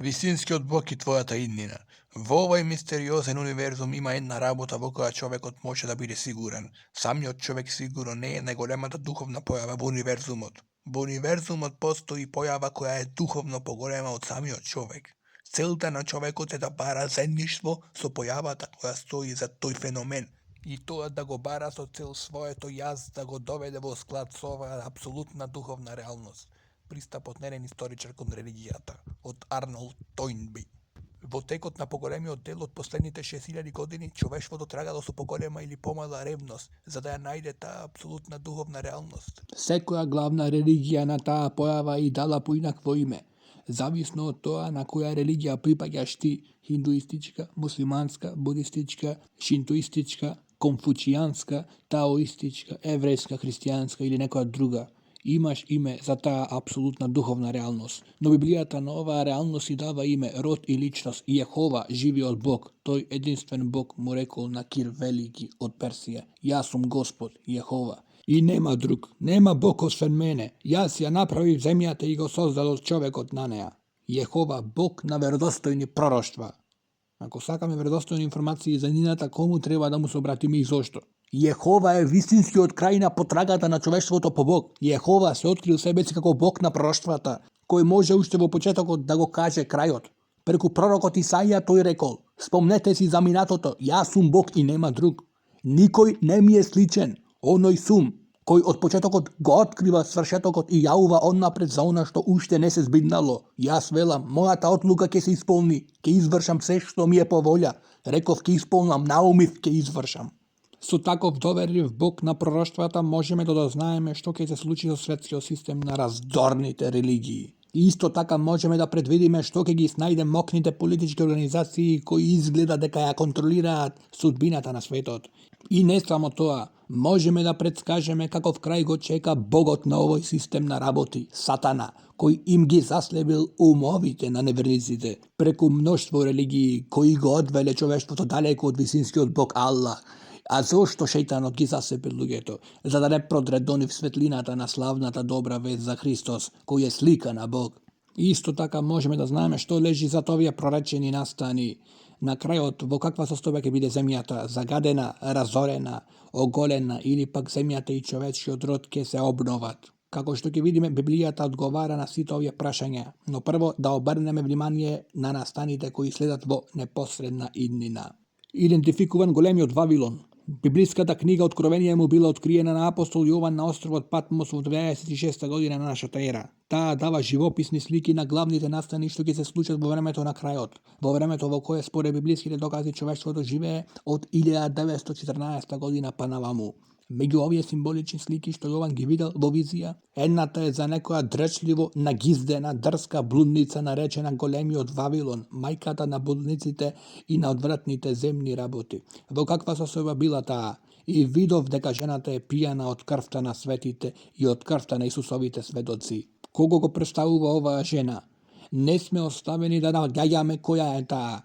Вистинскиот Бог и твојата иднина. Во овој мистериозен универзум има една работа во која човекот може да биде сигурен. Самиот човек сигурно не е најголемата духовна појава во универзумот. Во универзумот постои појава која е духовно поголема од самиот човек. Целта на човекот е да бара заедништво со појавата која стои за тој феномен. И тоа да го бара со цел своето јас да го доведе во склад со оваа апсолутна духовна реалност. Пристапот нерен историчар кон религијата, од Арнолд Тојнби. Во текот на поголемиот дел од последните 6000 години, човештвото трагало со поголема или помала ревност, за да ја најде таа апсолутна духовна реалност. Секоја главна религија на таа појава и дала поинакво име, зависно од тоа на која религија припаѓаш ти, хиндуистичка, муслиманска, будистичка, шинтуистичка, конфуцијанска, таоистичка, еврејска, христијанска или некоја друга. Имаш име за таа апсолутна духовна реалност. Но Библијата на оваа реалност и дава име, род и личност. Јехова, живиот Бог, тој единствен Бог му рекол на Кир Велики од Персија: јас сум Господ, Јехова. И нема друг, нема Бог освен мене. Јас ја направив земјата и го создадов човекот на неа. Јехова, Бог на веродостојни пророштва. Ако сакаме веродостојни информации за нината, кому треба да му се обратиме и зошто? Јехова е вистинскиот крај на потрагата на човештвото по Бог. Јехова се открил себе си како Бог на пророштвата, кој може уште во почетокот да го каже крајот. Преку пророкот Исаија тој рекол: спомнете си за минатото, јас сум Бог и нема друг. Никој не ми е сличен, оној сум, кој од почетокот го открива свршетокот и јавува однапред за она што уште не се збиднало. Јас велам, мојата одлука ќе се исполни, ќе извршам се што ми е по волја. Реков ќе исполнам, наумив ќе извршам. Со таков доверлив Бог на пророштвата можеме да дознаеме што ќе се случи со светскиот систем на раздорните религии. И исто така можеме да предвидиме што ќе ги снајде мокните политички организации кои изгледа дека ја контролираат судбината на светот. И не само тоа, можеме да предскажеме каков крај го чека богот на овој систем на работи, Сатана, кој им ги заслебил умовите на неверниците преку мноштво религии кои го одвеле човештвото далеку од висинскиот Бог Аллах. А зошто шејтанот ги засепил луѓето? За да не продре до нив светлината на славната добра вест за Христос, кој е слика на Бог. И исто така можеме да знаеме што лежи зад овие проречени настани. На крајот, во каква состојба ќе биде земјата, загадена, разорена, оголена или пак земјата и човечкиот род ќе се обноват. Како што ќе видиме, Библијата одговара на сите овие прашања, но прво да обрнеме внимание на настаните кои следат во непосредна иднина. Идентификуван големиот Вавилон. Библиската книга Откровение му била откриена на апостол Јован на островот Патмос во 26 година на нашата ера. Таа дава живописни слики на главните настани што ќе се случат во времето на крајот, во времето во кое според библиските докази човештвото живее од 1914 година па наваму. Меѓу овие символични слики што Јован ги видел во визија, едната е за некоја дречливо нагиздена дрска блудница наречена големиот Вавилон, мајката на блудниците и на одвратните земни работи. Во каква состојба била таа? И видов дека жената е пијана од крвта на светите и од крвта на Исусовите сведоци. Кого го представува оваа жена? Не сме оставени да нагаѓаме која е таа.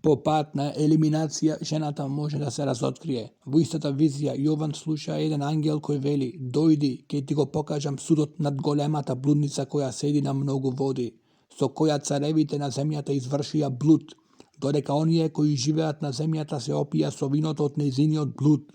По пат на елиминација, жената може да се разоткрие. Во истата визија, Јован слуша еден ангел кој вели: дојди, ќе ти го покажам судот над големата блудница која седи на многу води, со која царевите на земјата извршија блуд, додека оние кои живеат на земјата се опија со виното од нејзиниот блуд.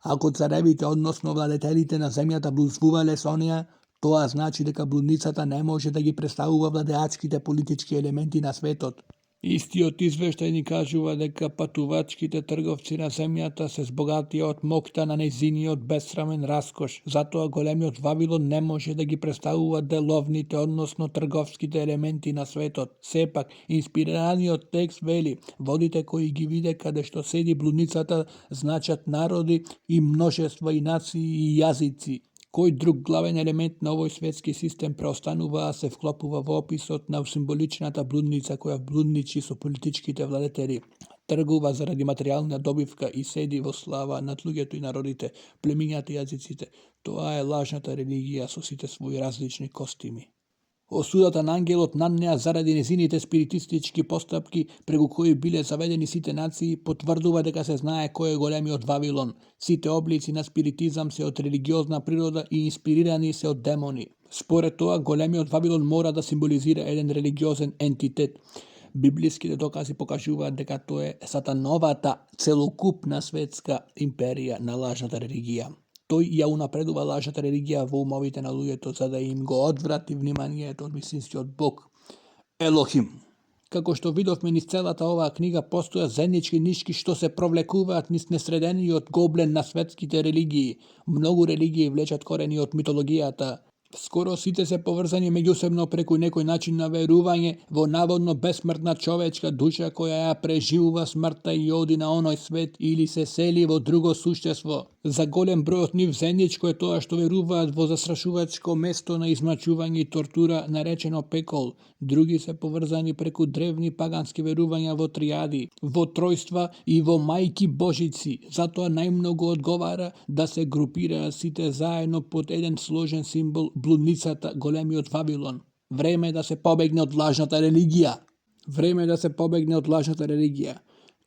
Ако царевите, односно владетелите на земјата блудствувале со неа, тоа значи дека блудницата не може да ги представува владеачките политички елементи на светот. Истиот извештај ни кажува дека патувачките трговци на земјата се збогатија од мокта на нејзиниот бесрамен раскош, затоа големиот Вавилон не може да ги представува деловните, односно трговските елементи на светот. Сепак, инспираниот текст вели: водите кои ги виде каде што седи блудницата значат народи и множества и нации и јазици. Кој друг главен елемент на овој светски систем преостанува, а се вклопува во описот на символичната блудница која блудничи со политичките владетели, тргува заради материјална добивка и седи во слава над луѓето и народите, племињата и јазиците. Тоа е лажната религија со сите своји различни костими. Осудата на ангелот над неа заради незините спиритистички постапки преку кои биле заведени сите нации потврдува дека се знае кој е големиот Вавилон. Сите облици на спиритизам се од религиозна природа и инспирирани се од демони. Според тоа, големиот Вавилон мора да символизира еден религиозен ентитет. Библиските докази покажуваат дека тоа е сатановата целокупна светска империја на лажната религија. Тој ја унапредува лажната религија во умовите на луѓето за да им го одврати вниманието од вистинскиот Бог, Елохим. Како што видовме низ целата оваа книга, постојат заеднички нишки што се провлекуваат низ несредениот гоблен на светските религии. Многу религии влечат корени од митологијата. Скоро сите се поврзани меѓусебно преку некој начин на верување во наводно бесмртна човечка душа која ја преживува смртта и оди на оној свет или се сели во друго суштество. За голем број од нив заедничко е тоа што веруваат во застрашувачко место на измачување и тортура наречено пекол. Други се поврзани преку древни пагански верувања во триади, во тројства и во мајки божици. Затоа најмногу одговара да се групираат сите заедно под еден сложен символ, блудницата, големиот Вавилон. Време е да се побегне од лажната религија. Време е да се побегне од лажната религија.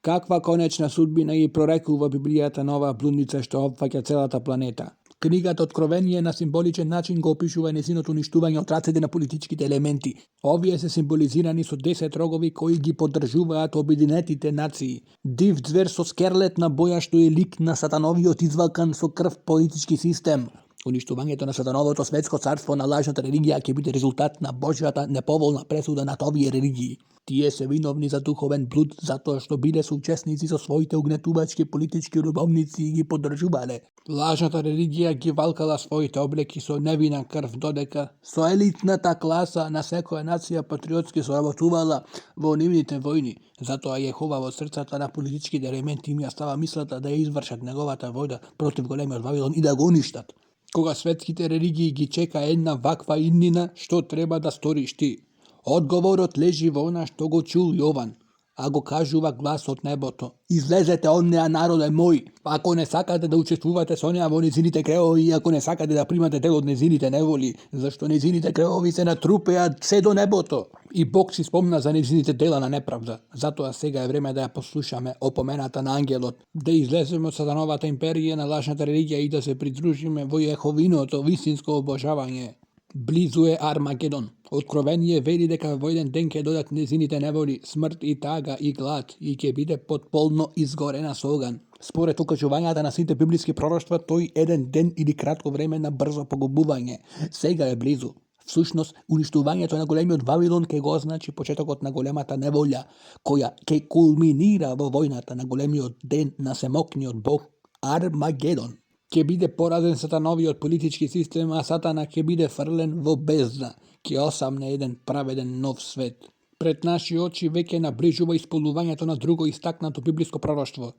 Каква конечна судбина ги прорекува Библијата на оваа блудница што опфаќа целата планета? Книгата Откровение на символичен начин го опишува незиното уништување од рацете на политичките елементи. Овие се символизирани со 10 рогови кои ги поддржуваат обединетите нации. Див ѕвер со скерлетна боја што е лик на сатановиот извалкан со крв политички систем. Уништувањето на сатановото светско царство на лажната религија ќе биде резултат на Божјата неповолна пресуда над овие религии. Тие се виновни за духовен блуд затоа што биле соучесници со своите угнетувачки политички любовници и ги поддржувале. Лажната религија ги валкала своите облеки со невина крв, додека со елитната класа на секоја нација патриотски соработувала во нивните војни. Затоа Јехова во срцата на политичките елементи им ја става мислата да ја извршат неговата војна против големиот Вавилон и да го уништат. Кога светските религии ги чека една ваква иднина, што треба да сториш ти? Одговорот лежи во она што го чул Јован, а го кажува глас од небото. Излезете од неа, народе мој, ако не сакате да учествувате со неа во незините кревови и ако не сакате да примате дел од незините неволи, зашто незините кревови се натрупеат се до небото. И Бог си спомна за незините дела на неправда. Затоа сега е време да ја послушаме опомената на ангелот, да излеземе од сатановата империја на лажната религија и да се придружиме во Јеховиното вистинско обожавање. Близу е Армагедон. Откровение вели дека во еден ден ќе додат незините неволи, смрт и тага и глад и ќе биде потполно изгорена со оган. Според укажувањата на сите библиски пророштва, тој еден ден или кратко време на брзо погубување сега е близу. Всушност, уништувањето на големиот Вавилон ќе го означи почетокот на големата неволја, која ќе кулминира во војната на големиот ден на семокниот бог Армагедон. Ќе биде поразен сатановиот политички систем, а Сатана ќе биде фрлен во бездна, ќе осамне еден праведен нов свет. Пред наши очи веќе наближува исполнувањето на друго истакнато библиско пророштво.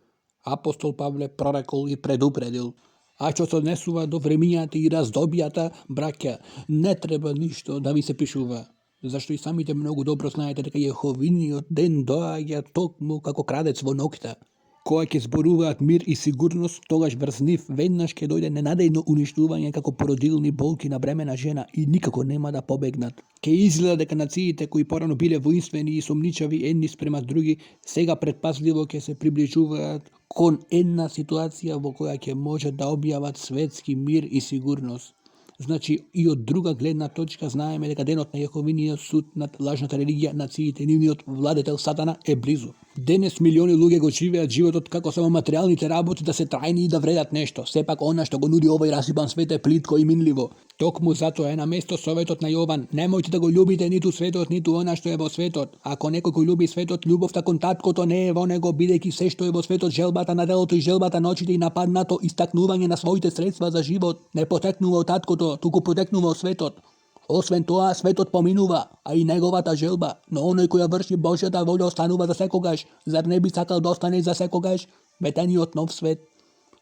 Апостол Павле прорекол и предупредил. А што се однесува до времињата и раздобијата, браќа, не треба ништо да ви се пишува. Зашто и самите многу добро знаете дека Јеховиниот ден доаѓа токму како крадец во ноќта. Кога ќе зборуваат мир и сигурност, тогаш врз нив веднаш ќе дојде ненадејно уништување како породилни болки на бремена жена и никако нема да побегнат. Ке изгледа дека нациите кои порано биле воинствени и сомничави едни спрема други, сега предпазливо ќе се приближуваат кон една ситуација во која ќе можат да објават светски мир и сигурност. Значи, и од друга гледна точка знаеме дека денот на Јеховиниот суд над лажната религија, нациите, нивниот владетел Сатана е близу. Денес милиони луѓе го живеат животот како само материјалните работи да се трајни и да вредат нешто. Сепак она што го нуди овој расипан свет е плитко и минливо. Токму затоа е на место советот на Јован. Немојте да го љубите ниту светот, ниту она што е во светот. Ако некој го љуби светот, љубовта кон таткото не е во него, бидејќи се што е во светот, желбата на делото и желбата на очите и нападнато истакнување на своите средства за живот, не потекнува од таткото, туку потекнува од светот. Освен тоа, светот поминува, а и неговата желба, но оној која врши Божјата волја останува за секогаш. Зар не би сакал да остане за секогаш ветениот нов свет?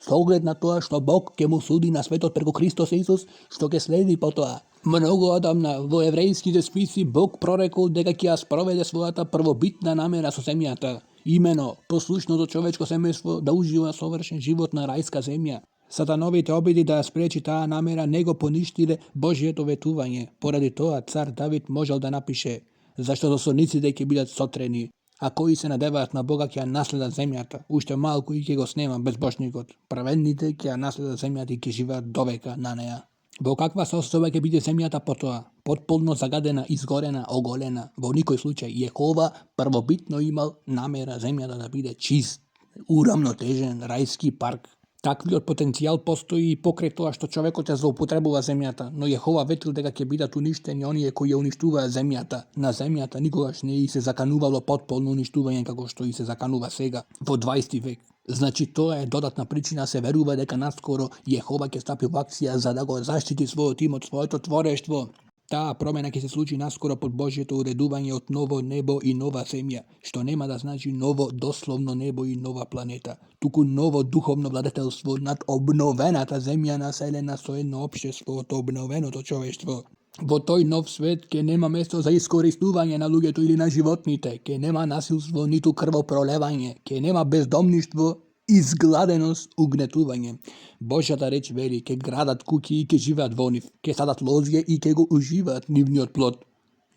Со оглед на тоа што Бог ќе му суди на светот преку Христос Исус, што ќе следи потоа. Многу одамна во еврејските списи Бог прорекол дека ќе ја спроведе својата првобитна намера со земјата, имено послушното човечко семејство да ужива совршен живот на рајска земја. Сатановите обиди да ја спречи таа намера не го поништиле Божјето ветување. Поради тоа цар Давид можел да напише: зашто засорниците ќе бидат сотрени, а кои се надеваат на Бога ќе ја наследат земјата. Уште малку и ќе го снема безбожникот. Праведните ќе ја наследат земјата и ќе живеат довека на неа. Во каква состојба ќе биде земјата потоа? Потполно загадена, изгорена, оголена. Во никој случај Јехова првобитно имал намера земјата да биде чист, урамнотежен, рајски парк. Таквиот потенцијал постои и покрај тоа што човекот ја злоупотребува земјата, но Јехова ветил дека ќе бидат уништени оние кои ја уништуваат земјата. На земјата никогаш не и се заканувало потполно уништување како што и се заканува сега во 20 век. Значи тоа е додатна причина се верува дека наскоро Јехова ќе стапи во акција за да го заштити својот имот, своето творештво. Таа промена ќе се случи наскоро под Божјето уредување од ново небо и нова земја, што нема да значи ново дословно небо и нова планета, туку ново духовно владетелство над обновената земја населена со едно општество од обновеното човештво. Во тој нов свет ќе нема место за искористување на луѓето или на животните, ќе нема насилство ниту крвопролевање, ќе нема бездомништво, изгладеност, угнетување. Божјата реч вели, ќе градат куќи и ќе живеат во нив, ќе садат лозје и ќе го уживаат нивниот плод.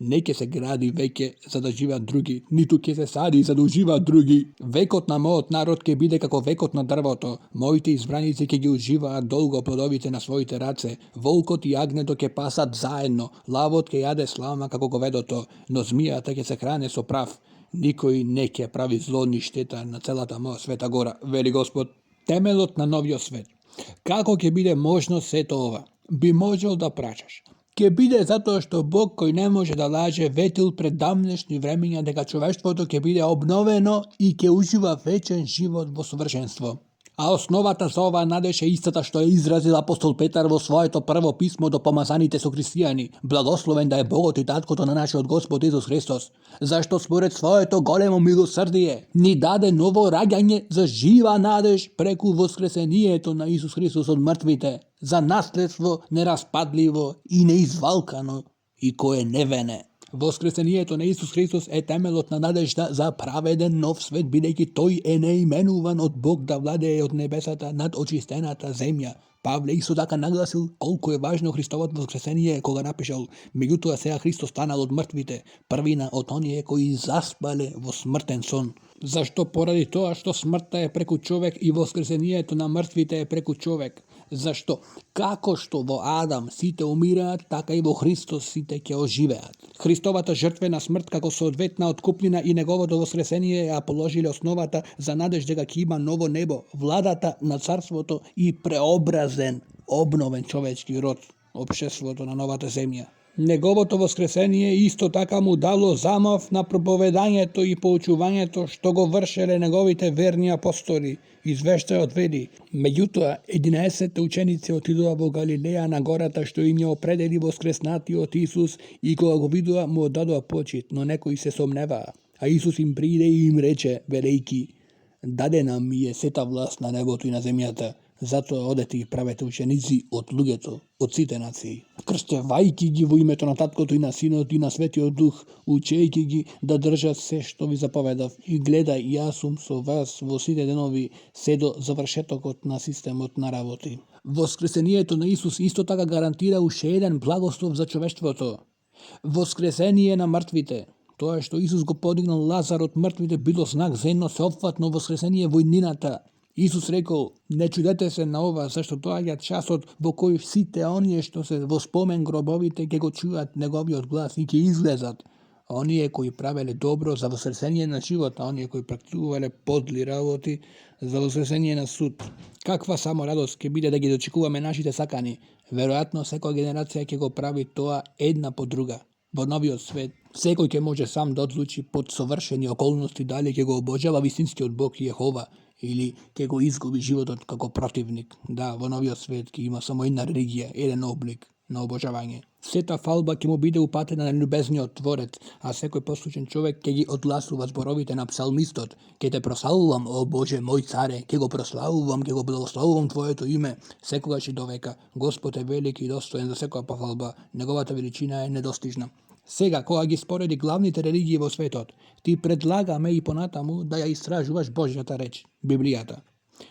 Не ќе се гради веќе за да живеат други, ниту ќе се сади за да уживаат други. Векот на мојот народ ќе биде како векот на дрвото. Моите избраници ќе ги уживаат долго плодовите на своите раце. Волкот и агнето ќе пасат заедно. Лавот ќе јаде слама како говедото, но змијата ќе се хране со прав. Никој не ќе прави зло ни штета на целата моја света гора, вели Господ. Темелот на новиот свет. Како ќе биде можно сето ова? Би можел да прашаш. Ќе биде затоа што Бог кој не може да лаже ветил пред давнешни времења дека човештвото ќе биде обновено и ќе ужива вечен живот во совршенство. А основата за оваа надеж е истата што ја изразил апостол Петар во своето прво писмо до помазаните со христијани. Благословен да е Богот и Таткото на нашиот Господ Исус Христос, зашто според своето големо милосрдие ни даде ново раѓање за жива надеж преку воскресението на Исус Христос од мртвите, за наследство нераспадливо и неизвалкано и кое не вене. Воскресението на Исус Христос е темелот на надежда за праведен нов свет, бидејќи тој е неименуван од Бог да владее од небесата над очистената земја. Павле исто така нагласил колку е важно Христовото воскресение кога напишал: меѓутоа сега Христос станал од мртвите, првина од оние кои заспале во смртен сон. Зашто поради тоа што смртта е преку човек и воскресението на мртвите е преку човек. Зашто како што во Адам сите умираат, така и во Христос сите ќе оживеат. Христовата жртвена смрт како соодветна откупнина и неговото воскресение ја положиле основата за надеж дека ќе има ново небо, владата на царството и преобразен, обновен човечки род, општеството на новата земја. Неговото воскресение исто така му дало замав на проповедањето и поучувањето што го вршеле неговите верни апостоли. Извештајот вели: меѓутоа 11 ученици отидоа во Галилеја на гората што им ја определи воскреснатиот Исус и кога го видоа му оддадоа почит, но некои се сомневаа. А Исус им приде и им рече, велејки: дадена ми е сета власт на небото и на земјата. Затоа одете и правете ученици од луѓето, од сите нации, крстевајќи ги во името на Таткото и на Синот и на Светиот Дух, учејќи ги да држат се што ви заповедав. И гледај, јас сум со вас во сите денови, се до завршетокот на системот на работи. Воскресението на Исус исто така гарантира уште еден благослов за човештвото. Воскресение на мртвите. Тоа што Исус го подигнал Лазар од мртвите било знак за едно сеопфатно воскресение во иднината. Исус рекол: не чудете се на ова, зашто доаѓа часот во кој сите оние што се во спомен гробовите ќе го чујат неговиот глас и ќе излезат. Оние кои правеле добро за воскресение на живот, а оние кои практикувале подли работи за воскресение на суд. Каква само радост ќе биде да ги дочекуваме нашите сакани. Веројатно секоја генерација ќе го прави тоа една по друга. Во новиот свет, секој ќе може сам да одлучи под совршени околности дали ќе го обожава вистинскиот Бог Јехова или ќе го изгуби животот како противник. Да, во новиот свет ќе има само една религија, еден облик на обожавање. Сета фалба ќе му биде упатена на любезниот Творец, а секој послушен човек ќе ги одгласува зборовите на псалмистот: ќе те прославувам, о Боже мој царе, ќе го прославувам, ќе го благословувам Твоето име, секогаш и довека. Господ е велик и достоен за секоја похвалба, неговата величина е недостижна. Сега, кога ги спореди главните религии во светот, ти предлагаме и понатаму да ја истражуваш Божјата реч, Библијата,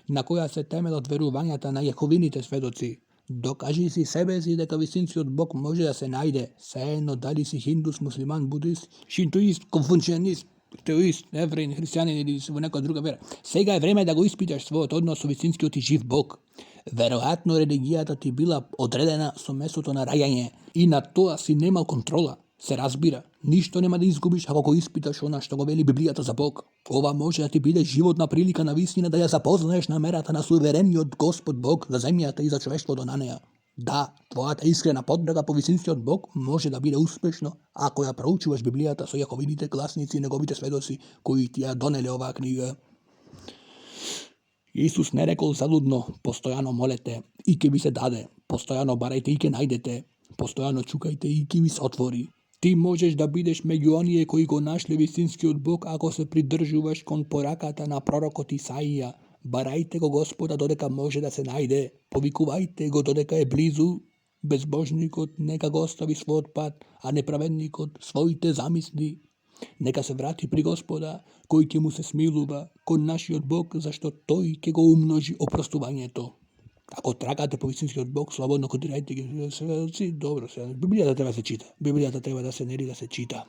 на која се темелот верувањата на јеховините сведоци. Докажи си себе си дека вистинскиот Бог може да се најде, сеено дали си хиндус, муслиман, будист, шинтуист, конфуцијанист, теоист, евреин, христијанин или во некоја друга вера. Сега е време да го испиташ својот однос со вистинскиот и жив Бог. Веројатно религијата ти била одредена со местото на раѓање и на тоа си немал контрола. Се разбира, ништо нема да изгубиш ако го испиташ она што го вели Библијата за Бог. Ова може да ти биде животна прилика на вистина да ја запознаеш намерата на суверениот Господ Бог за земјата и за човештвото на неа. Да, твојата искрена потрага по вистинскиот Бог може да биде успешно ако ја проучуваш Библијата со јаховините гласници и неговите сведоци кои ти ја донеле оваа книга. Исус не рекол залудно, постојано молете и ќе ви се даде, постојано барајте и ќе најдете, постојано чукајте и ќе ви се отвори. Ти можеш да бидеш меѓу оние кои го нашле вистинскиот Бог ако се придржуваш кон пораката на пророкот Исаија. Барајте го Господа додека може да се најде, повикувајте го додека е близу. Безбожникот нека го остави својот пат, а неправедникот своите замисли. Нека се врати при Господа, кој ќе му се смилува, кон нашиот Бог, зашто тој ќе го умножи опростувањето. Ако трагате по вистинскиот Бог, слободно кодирајте ги сведоци, добро се. Библијата треба да се чита. Библијата треба да се нели да се чита.